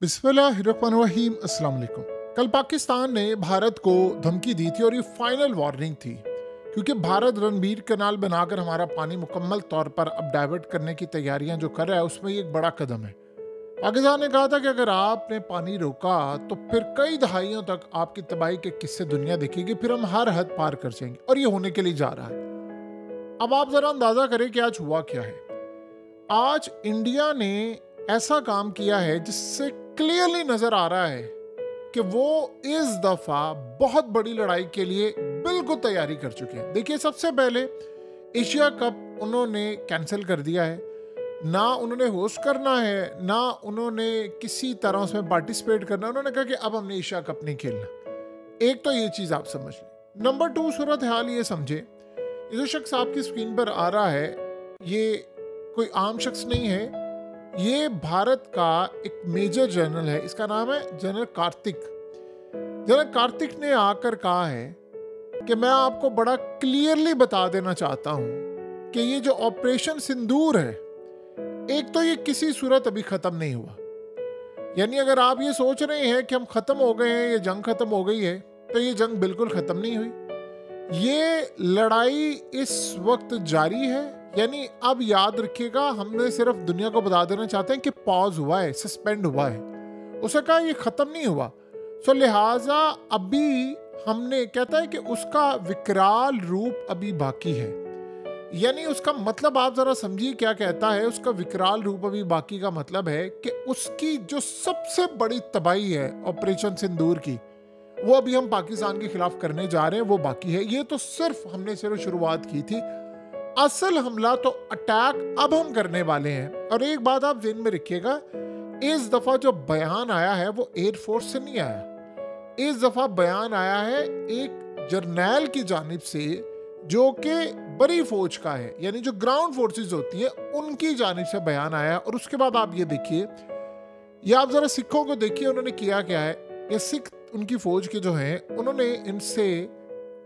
बिस्मिल्लाहिर्रहमानिर्रहीम। अस्सलाम वालेकुम। कल पाकिस्तान ने भारत को धमकी दी थी और ये फाइनल वार्निंग थी, क्योंकि भारत रणबीर कैनाल बनाकर हमारा पानी मुकम्मल तौर पर अब डाइवर्ट करने की तैयारियां जो कर रहा है उसमें ये एक बड़ा कदम है। पाकिस्तान ने कहा था कि अगर आपने पानी रोका तो फिर कई दहाइयों तक आपकी तबाही के किस्से दुनिया देखेगी, फिर हम हर हद पार कर जाएंगे, और ये होने के लिए जा रहा है। अब आप जरा अंदाजा करें कि आज हुआ क्या है। आज इंडिया ने ऐसा काम किया है जिससे क्लियरली नजर आ रहा है कि वो इस दफा बहुत बड़ी लड़ाई के लिए बिल्कुल तैयारी कर चुके हैं। देखिए, सबसे पहले एशिया कप उन्होंने कैंसिल कर दिया है, ना उन्होंने होस्ट करना है, ना उन्होंने किसी तरह उसमें पार्टिसिपेट करना। उन्होंने कहा कि अब हमने एशिया कप नहीं खेलना। एक तो ये चीज आप समझ लें। नंबर 2, सूरत हाल ये समझे, ये जो शख्स आपकी स्क्रीन पर आ रहा है ये कोई आम शख्स नहीं है, ये भारत का एक मेजर जनरल है। इसका नाम है जनरल कार्तिक। जनरल कार्तिक ने आकर कहा है कि मैं आपको बड़ा क्लियरली बता देना चाहता हूं कि ये जो ऑपरेशन सिंदूर है, एक तो ये किसी सूरत अभी खत्म नहीं हुआ। यानी अगर आप ये सोच रहे हैं कि हम खत्म हो गए हैं, ये जंग खत्म हो गई है, तो ये जंग बिल्कुल खत्म नहीं हुई। ये लड़ाई इस वक्त जारी है। यानी अब याद रखिएगा, हमने सिर्फ दुनिया को बता देना चाहते हैं कि पॉज हुआ है, सस्पेंड हुआ है। उसे कहा ये खत्म नहीं हुआ। सो लिहाजा अभी हमने कहता है कि उसका विकराल रूप अभी बाकी है। यानी उसका मतलब आप जरा समझिए क्या कहता है। उसका विकराल रूप अभी बाकी का मतलब है कि उसकी जो सबसे बड़ी तबाही है ऑपरेशन सिंदूर की, वो अभी हम पाकिस्तान के खिलाफ करने जा रहे हैं, वो बाकी है। ये तो हमने सिर्फ शुरुआत की थी। असल हमला तो अटैक अब हम करने वाले हैं। और एक बात आप ज़हन में रखिएगा, इस दफा जो बयान आया है वो एयरफोर्स से नहीं आया। इस दफा बयान आया है एक जर्नैल की जानिब से जो कि बड़ी फौज का है, यानी जो ग्राउंड फोर्सेस होती है उनकी जानिब से बयान आया। और उसके बाद आप ये देखिए, ये आप जरा सिखों को देखिए उन्होंने किया क्या है। ये सिख उनकी फौज के जो हैं, उन्होंने इनसे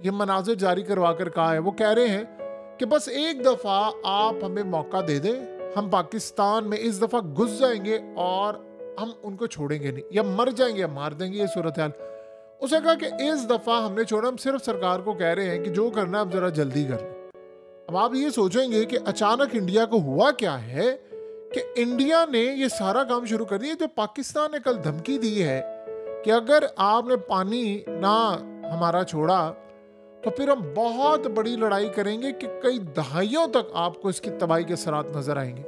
ये मनाजिर जारी करवा कर कहा है, वो कह रहे हैं कि बस एक दफ़ा आप हमें मौका दे दें, हम पाकिस्तान में इस दफ़ा घुस जाएंगे और हम उनको छोड़ेंगे नहीं, या मर जाएंगे या मार देंगे, ये सूरत हाल। उसे कहा कि इस दफ़ा हमने छोड़ा, हम सिर्फ सरकार को कह रहे हैं कि जो करना अब ज़रा जल्दी कर लें। अब आप ये सोचेंगे कि अचानक इंडिया को हुआ क्या है कि इंडिया ने ये सारा काम शुरू कर दिया। जो पाकिस्तान ने कल धमकी दी है कि अगर आपने पानी ना हमारा छोड़ा तो फिर हम बहुत बड़ी लड़ाई करेंगे कि कई दहाइयों तक आपको इसकी तबाही के असरात नजर आएंगे।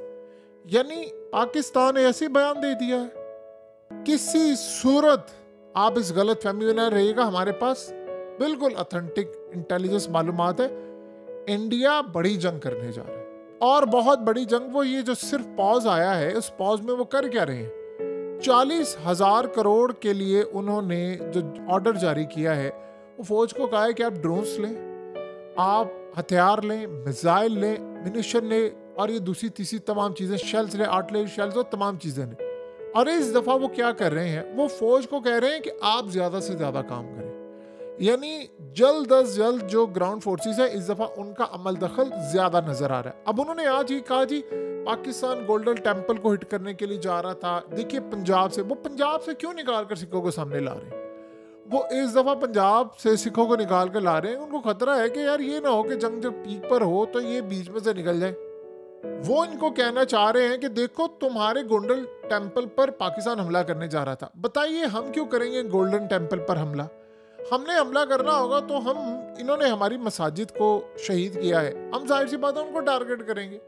यानी पाकिस्तान ने ऐसे बयान दे दिया है। किसी सूरत आप इस गलत फहमी में न रहिएगा, हमारे पास बिल्कुल ऑथेंटिक इंटेलिजेंस मालूमात है। इंडिया बड़ी जंग करने जा रहा है, और बहुत बड़ी जंग। वो ये जो सिर्फ पॉज आया है, उस पॉज में वो कर क्या रहे हैं? 40,000 करोड़ के लिए उन्होंने जो ऑर्डर जारी किया है, वो फौज को कहा है कि आप ड्रोन्स लें, आप हथियार लें, मिसाइल लें, मिनिशन लें, और ये दूसरी तीसरी तमाम चीज़ें, शेल्स लें, आर्टिलरी शेल्स और तमाम चीज़ें लें। और इस दफ़ा वो क्या कर रहे हैं, वो फौज को कह रहे हैं कि आप ज़्यादा से ज़्यादा काम करें। यानी जल्द अज जल्द जो ग्राउंड फोर्सेस है, इस दफ़ा उनका अमल दखल ज़्यादा नज़र आ रहा है। अब उन्होंने आज ही कहा जी पाकिस्तान गोल्डन टेम्पल को हिट करने के लिए जा रहा था। देखिए पंजाब से, वो पंजाब से क्यों निकाल कर सिखों को सामने ला रहे हैं? वो इस दफा पंजाब से सिखों को निकाल कर ला रहे हैं। उनको खतरा है कि यार ये ना हो कि जंग जब पीक पर हो तो ये बीच में से निकल जाए। वो इनको कहना चाह रहे हैं कि देखो, तुम्हारे गोल्डन टेम्पल पर पाकिस्तान हमला करने जा रहा था, बताइए हम क्यों करेंगे गोल्डन टेम्पल पर हमला? हमने हमला करना होगा तो इन्होंने हमारी मसाजिद को शहीद किया है, हम जाहिर सी बात है उनको टारगेट करेंगे।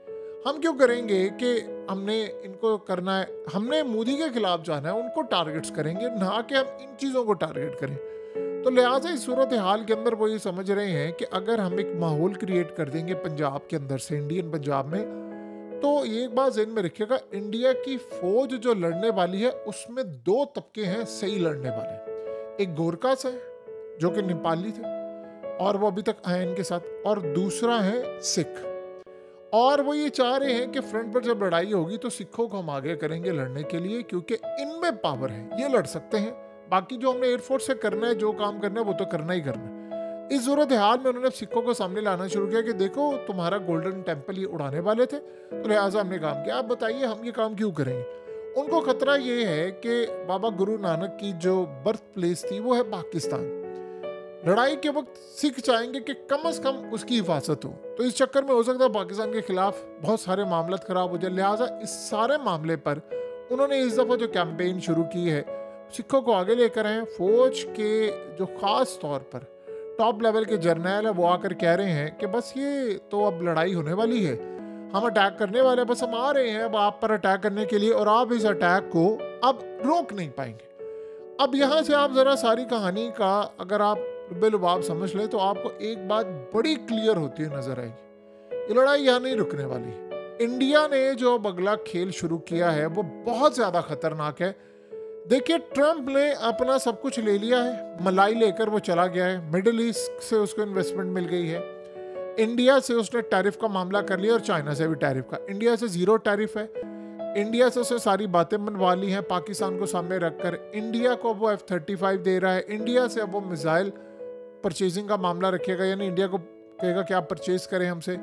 हम क्यों करेंगे कि हमने इनको करना है, हमने मोदी के खिलाफ जाना है, उनको टारगेट्स करेंगे, ना कि हम इन चीज़ों को टारगेट करें। तो लिहाजा इस सूरत हाल के अंदर वो ये समझ रहे हैं कि अगर हम एक माहौल क्रिएट कर देंगे पंजाब के अंदर से, इंडियन पंजाब में, तो ये एक बात ज़हन में रखिएगा, इंडिया की फौज जो लड़ने वाली है उसमें 2 तबके हैं सही लड़ने वाले। एक गोरखास है जो कि नेपाली थे और वो अभी तक आए इनके साथ, और दूसरा है सिख। और वो ये चाह रहे हैं कि फ्रंट पर जब लड़ाई होगी तो सिखों को हम आगे करेंगे लड़ने के लिए, क्योंकि इनमें पावर है, ये लड़ सकते हैं। बाकी जो हमने एयरफोर्स से करना है, जो काम करना है, वो तो करना ही करना है। इस सूरत हाल में उन्होंने सिखों को सामने लाना शुरू किया कि देखो तुम्हारा गोल्डन टेम्पल ये उड़ाने वाले थे, तो लिहाजा हमने काम किया, आप बताइए हम ये काम क्यों करेंगे। उनको खतरा ये है कि बाबा गुरु नानक की जो बर्थ प्लेस थी वो है पाकिस्तान। लड़ाई के वक्त सिख चाहेंगे कि कम से कम उसकी हिफाजत हो, तो इस चक्कर में हो सकता है पाकिस्तान के खिलाफ बहुत सारे मामला खराब हो जाए। लिहाजा इस सारे मामले पर उन्होंने इस दफ़ा जो कैंपेन शुरू की है, सिखों को आगे लेकर आए। फौज के जो ख़ास तौर पर टॉप लेवल के जर्नैल है वो आकर कह रहे हैं कि बस ये तो अब लड़ाई होने वाली है, हम अटैक करने वाले हैं, बस हम आ रहे हैं अब आप पर अटैक करने के लिए, और आप इस अटैक को अब रोक नहीं पाएंगे। अब यहाँ से आप ज़रा सारी कहानी का अगर आप लुबे-लुबाब समझ ले तो आपको एक बात बड़ी क्लियर होती हुई नजर आएगी, ये लड़ाई यहाँ नहीं रुकने वाली। इंडिया ने जो अगला खेल शुरू किया है वो बहुत ज्यादा खतरनाक है। देखिए, ट्रंप ने अपना सब कुछ ले लिया है, मलाई लेकर वो चला गया है, मिडिल ईस्ट से उसको इन्वेस्टमेंट मिल गई है, इंडिया से उसने टैरिफ का मामला कर लिया और चाइना से भी टैरिफ का। इंडिया से 0 टैरिफ है, इंडिया से उसने सारी बातें मनवा ली हैं पाकिस्तान को सामने रखकर। इंडिया को वो F-35 दे रहा है, इंडिया से अब वो मिसाइल परचेजिंग का मामला रखेगा, यानी इंडिया को कहेगा कि आप परचेज करें हमसे।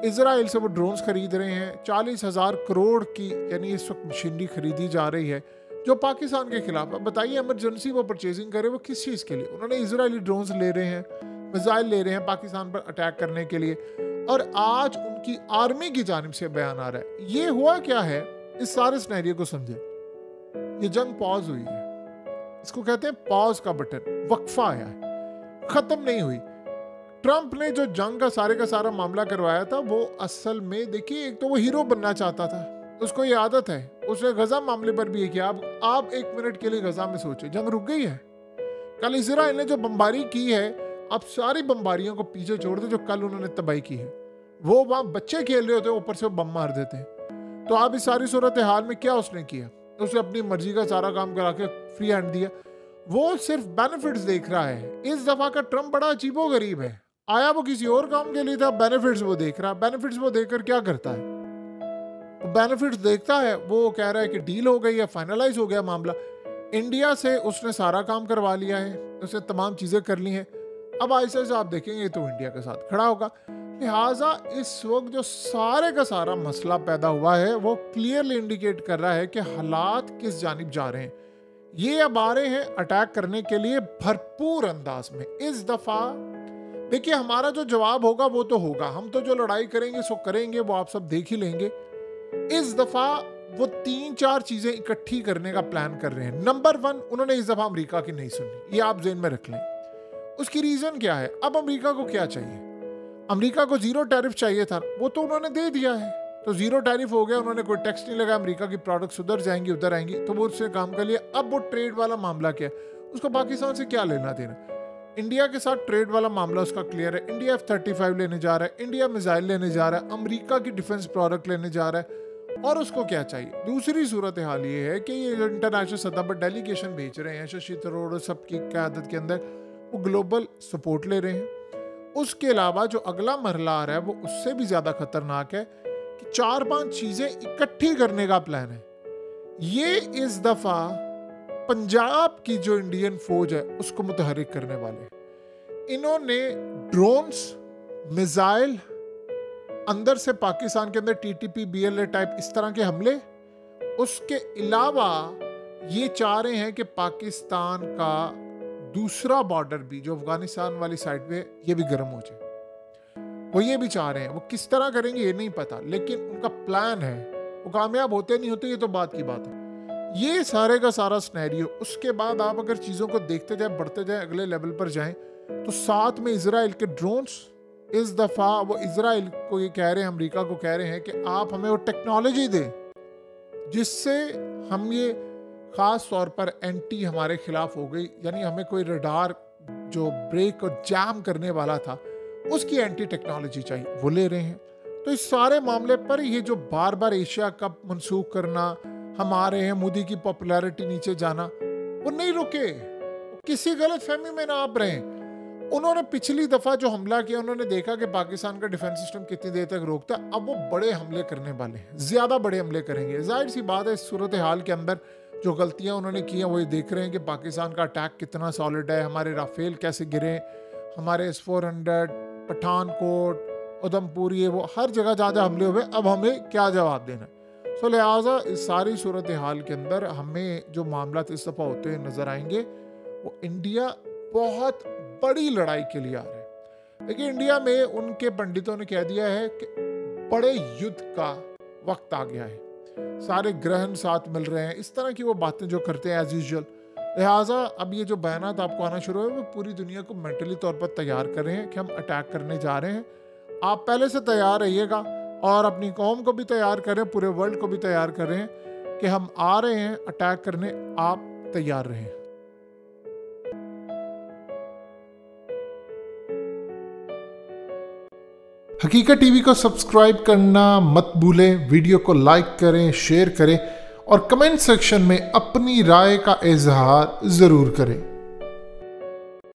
इजराइल से वो ड्रोन्स खरीद रहे हैं, 40,000 करोड़ की यानी इस वक्त मशीनरी खरीदी जा रही है जो पाकिस्तान के खिलाफ है। बताइए, इमरजेंसी वो परचेजिंग करे वो किस चीज़ के लिए? उन्होंने इजरायली ड्रोन्स ले रहे हैं, मिसाइल ले रहे हैं पाकिस्तान पर अटैक करने के लिए, और आज उनकी आर्मी की जानिब से बयान आ रहा है। ये हुआ क्या है, इस सारे सिनेरियो को समझे। ये जंग पॉज हुई है, इसको कहते हैं पॉज का बटन, वक्फा आया है, खत्म नहीं हुई। ट्रंप ने जो जंग का सारा मामला करवाया था वो असल में, देखिए, एक तो वो हीरो बनना चाहता था, उसको ये आदत है, उसने गजा मामले पर भी ये किया। आप 1 मिनट के लिए गजा में सोचे, जंग रुक गई है। कल इजराइल ने जो बमबारी की है, अब सारी बमबारियों को पीछे छोड़ दे जो कल उन्होंने तबाही की है। वो वहां बच्चे खेल रहे होते, ऊपर से वो बम मार देते हैं। तो आप इस सारी सूरत हाल में क्या उसने किया? उसने अपनी मर्जी का सारा काम करा के फ्री हैंड दिया। वो सिर्फ बेनिफिट्स देख रहा है। इस दफा का ट्रंप बड़ा अजीबो गरीब है, आया वो किसी और काम के लिए था, बेनिफिट्स वो देख रहा है। बेनिफिट्स वो देखकर क्या करता है? बेनिफिट्स देखता है, वो कह रहा है कि डील हो गई है, फाइनलाइज हो गया मामला। इंडिया से उसने सारा काम करवा लिया है, उसने तमाम चीजें कर ली हैं। अब ऐसे से आप देखेंगे तो इंडिया के साथ खड़ा होगा। लिहाजा इस वक्त जो सारे का सारा मसला पैदा हुआ है वो क्लियरली इंडिकेट कर रहा है कि हालात किस जानिब जा रहे हैं। ये अब आ रहे हैं अटैक करने के लिए भरपूर अंदाज में। इस दफा देखिए, हमारा जो जवाब होगा वो तो होगा, हम तो जो लड़ाई करेंगे सो करेंगे, वो आप सब देख ही लेंगे। इस दफा वो 3-4 चीजें इकट्ठी करने का प्लान कर रहे हैं। नंबर 1, उन्होंने इस दफा अमेरिका की नहीं सुनी, ये आप जेन में रख लें। उसकी रीजन क्या है? अब अमेरिका को क्या चाहिए? अमेरिका को 0 टैरिफ चाहिए था, वो तो उन्होंने दे दिया है, तो 0 टैरिफ हो गया, उन्होंने कोई टैक्स नहीं लगा, अमेरिका की प्रोडक्ट्स उधर जाएंगी उधर आएंगी, तो वो उससे काम कर लिया। अब वो ट्रेड वाला मामला क्या है, उसको पाकिस्तान से क्या लेना देना? इंडिया के साथ ट्रेड वाला मामला उसका क्लियर है। इंडिया F-35 लेने जा रहा है, इंडिया मिसाइल लेने जा रहा है, अमेरिका की डिफेंस प्रोडक्ट लेने जा रहा है, और उसको क्या चाहिए? दूसरी सूरत हाल ये है कि ये इंटरनेशनल सतह पर डेलीगेशन भेज रहे हैं, शशि थरूर और सबकी क़यादत के अंदर, वो ग्लोबल सपोर्ट ले रहे हैं। उसके अलावा जो अगला मरहला आ रहा है वो उससे भी ज़्यादा खतरनाक है कि 4-5 चीज़ें इकट्ठी करने का प्लान है। ये इस दफ़ा पंजाब की जो इंडियन फौज है उसको मुतहरिक करने वाले। इन्होंने ड्रोन्स, मिसाइल, अंदर से पाकिस्तान के अंदर TTP, BLA टाइप इस तरह के हमले, उसके अलावा ये चाह रहे हैं कि पाकिस्तान का दूसरा बॉर्डर भी जो अफगानिस्तान वाली साइड पे ये भी गर्म हो जाए। वो ये भी चाह रहे हैं, वो किस तरह करेंगे ये नहीं पता, लेकिन उनका प्लान है। वो कामयाब होते नहीं होते ये तो बात की बात है। ये सारे का सारा सिनेरियो, उसके बाद आप अगर चीज़ों को देखते जाए, बढ़ते जाए, अगले लेवल पर जाएं, तो साथ में इजराइल के ड्रोन्स। इस दफ़ा वो इजराइल को ये कह रहे हैं, अमेरिका को कह रहे हैं कि आप हमें वो टेक्नोलॉजी दें जिससे हम ये ख़ास तौर पर एंटी हमारे खिलाफ हो गई, यानी हमें कोई रडार जो ब्रेक और जैम करने वाला था उसकी एंटी टेक्नोलॉजी चाहिए, वो ले रहे हैं। तो इस सारे मामले पर ये जो बार बार एशिया कप मनसूख करना, हम आ रहे हैं, मोदी की पॉपुलैरिटी नीचे जाना, वो नहीं रुके, किसी गलत फहमी में ना आप रहें। उन्होंने पिछली दफ़ा जो हमला किया, उन्होंने देखा कि पाकिस्तान का डिफेंस सिस्टम कितनी देर तक रोकता है, अब वो बड़े हमले करने वाले हैं, ज़्यादा बड़े हमले करेंगे। जाहिर सी बात है, इस सूरत हाल के अंदर जो गलतियां उन्होंने की हैं वो ये देख रहे हैं कि पाकिस्तान का अटैक कितना सॉलिड है, हमारे राफेल कैसे गिरे, हमारे S-400, पठानकोट, उधमपुर, ये वो हर जगह जहाँ जहाँ हमले हुए, अब हमें क्या जवाब देना है। सो लिहाजा इस सारी सूरत हाल के अंदर हमें जो मामला इस दफ़ा होते हुए नज़र आएंगे वो इंडिया बहुत बड़ी लड़ाई के लिए आ रहा है। देखिए, इंडिया में उनके पंडितों ने कह दिया है कि बड़े युद्ध का वक्त आ गया है, सारे ग्रहण साथ मिल रहे हैं, इस तरह की वो बातें जो करते हैं एज यूजुअल। लिहाजा अब ये जो बयानात आपको आना शुरू है वो पूरी दुनिया को मेंटली तौर पर तैयार कर रहे हैं कि हम अटैक करने जा रहे हैं। आप पहले से तैयार रहिएगा और अपनी कौम को भी तैयार करें, पूरे वर्ल्ड को भी तैयार करें कि हम आ रहे हैं अटैक करने, आप तैयार रहें। हकीकत टीवी को सब्सक्राइब करना मत भूलें, वीडियो को लाइक करें, शेयर करें और कमेंट सेक्शन में अपनी राय का इजहार ज़रूर करें।